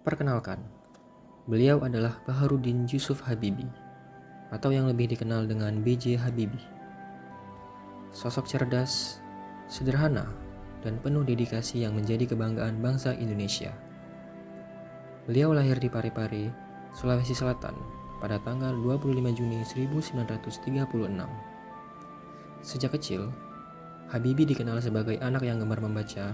Perkenalkan, beliau adalah Baharudin Yusuf Habibie, atau yang lebih dikenal dengan B.J. Habibie. Sosok cerdas, sederhana, dan penuh dedikasi yang menjadi kebanggaan bangsa Indonesia. Beliau lahir di Parepare, Sulawesi Selatan pada tanggal 25 Juni 1936. Sejak kecil, Habibie dikenal sebagai anak yang gemar membaca,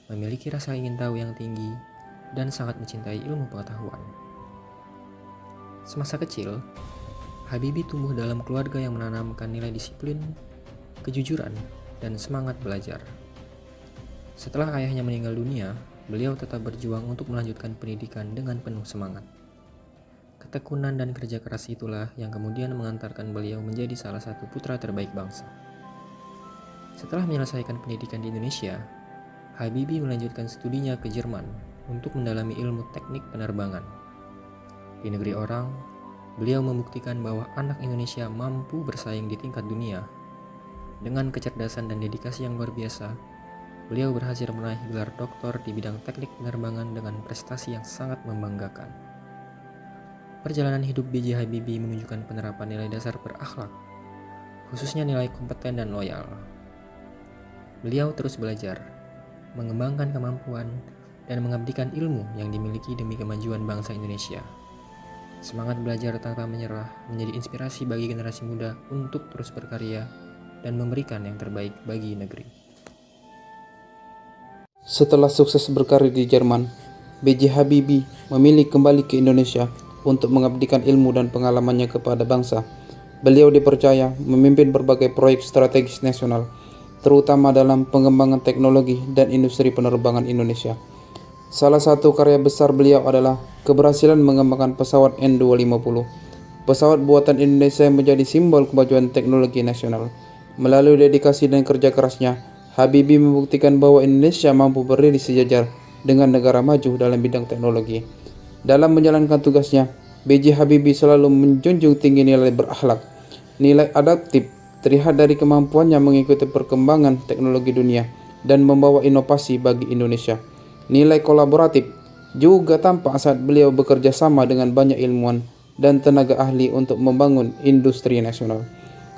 memiliki rasa ingin tahu yang tinggi, dan sangat mencintai ilmu pengetahuan. Semasa kecil, Habibie tumbuh dalam keluarga yang menanamkan nilai disiplin, kejujuran, dan semangat belajar. Setelah ayahnya meninggal dunia, beliau tetap berjuang untuk melanjutkan pendidikan dengan penuh semangat. Ketekunan dan kerja keras itulah yang kemudian mengantarkan beliau menjadi salah satu putra terbaik bangsa. Setelah menyelesaikan pendidikan di Indonesia, Habibie melanjutkan studinya ke Jerman untuk mendalami ilmu teknik penerbangan. Di negeri orang, beliau membuktikan bahwa anak Indonesia mampu bersaing di tingkat dunia. Dengan kecerdasan dan dedikasi yang luar biasa, beliau berhasil meraih gelar doktor di bidang teknik penerbangan dengan prestasi yang sangat membanggakan. Perjalanan hidup B.J. Habibie menunjukkan penerapan nilai dasar berakhlak, khususnya nilai kompeten dan loyal. Beliau terus belajar, mengembangkan kemampuan, dan mengabdikan ilmu yang dimiliki demi kemajuan bangsa Indonesia. Semangat belajar tanpa menyerah menjadi inspirasi bagi generasi muda untuk terus berkarya dan memberikan yang terbaik bagi negeri. Setelah sukses berkarir di Jerman, B.J. Habibie memilih kembali ke Indonesia untuk mengabdikan ilmu dan pengalamannya kepada bangsa. Beliau dipercaya memimpin berbagai proyek strategis nasional, terutama dalam pengembangan teknologi dan industri penerbangan Indonesia. Salah satu karya besar beliau adalah keberhasilan mengembangkan pesawat N250. Pesawat buatan Indonesia yang menjadi simbol kemajuan teknologi nasional. Melalui dedikasi dan kerja kerasnya, Habibie membuktikan bahwa Indonesia mampu berdiri sejajar dengan negara maju dalam bidang teknologi. Dalam menjalankan tugasnya, B.J. Habibie selalu menjunjung tinggi nilai berakhlak. Nilai adaptif terlihat dari kemampuannya mengikuti perkembangan teknologi dunia dan membawa inovasi bagi Indonesia. Nilai kolaboratif juga tampak saat beliau bekerja sama dengan banyak ilmuwan dan tenaga ahli untuk membangun industri nasional.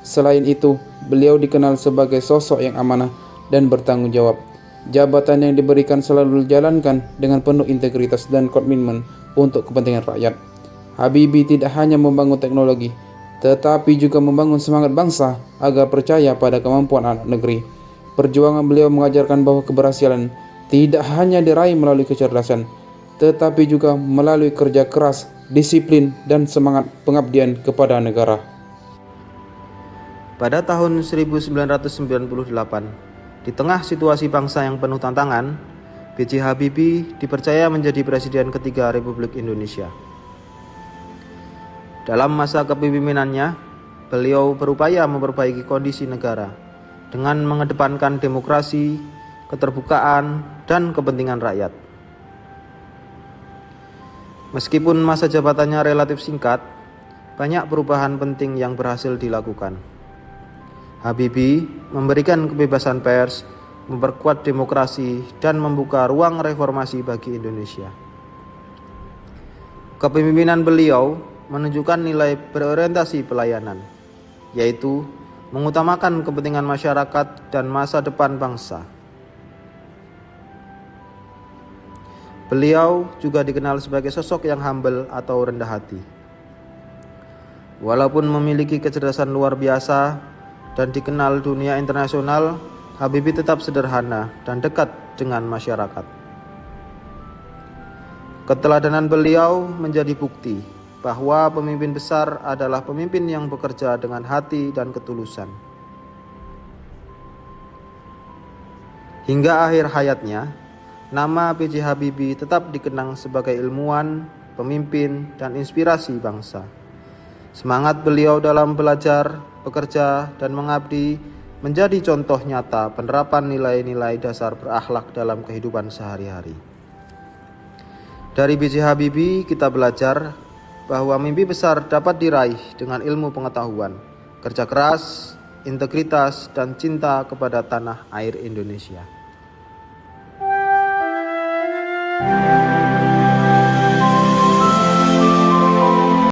Selain itu, beliau dikenal sebagai sosok yang amanah dan bertanggung jawab. Jabatan yang diberikan selalu dijalankan dengan penuh integritas dan komitmen untuk kepentingan rakyat. Habibie tidak hanya membangun teknologi, tetapi juga membangun semangat bangsa agar percaya pada kemampuan anak negeri. Perjuangan beliau mengajarkan bahwa keberhasilan tidak hanya diraih melalui kecerdasan, tetapi juga melalui kerja keras, disiplin, dan semangat pengabdian kepada negara. Pada tahun 1998, di tengah situasi bangsa yang penuh tantangan, B.J. Habibie dipercaya menjadi Presiden ketiga Republik Indonesia. Dalam masa kepemimpinannya, beliau berupaya memperbaiki kondisi negara dengan mengedepankan demokrasi, keterbukaan, dan kepentingan rakyat. Meskipun masa jabatannya relatif singkat, banyak perubahan penting yang berhasil dilakukan. Habibie memberikan kebebasan pers, memperkuat demokrasi, dan membuka ruang reformasi bagi Indonesia. Kepemimpinan beliau menunjukkan nilai berorientasi pelayanan, yaitu mengutamakan kepentingan masyarakat dan masa depan bangsa. Beliau juga dikenal sebagai sosok yang humble atau rendah hati. Walaupun memiliki kecerdasan luar biasa dan dikenal dunia internasional, Habibie tetap sederhana dan dekat dengan masyarakat. Keteladanan beliau menjadi bukti bahwa pemimpin besar adalah pemimpin yang bekerja dengan hati dan ketulusan. Hingga akhir hayatnya, nama B.J. Habibie tetap dikenang sebagai ilmuwan, pemimpin, dan inspirasi bangsa. Semangat beliau dalam belajar, bekerja, dan mengabdi menjadi contoh nyata penerapan nilai-nilai dasar berakhlak dalam kehidupan sehari-hari. Dari B.J. Habibie kita belajar bahwa mimpi besar dapat diraih dengan ilmu pengetahuan, kerja keras, integritas, dan cinta kepada tanah air Indonesia.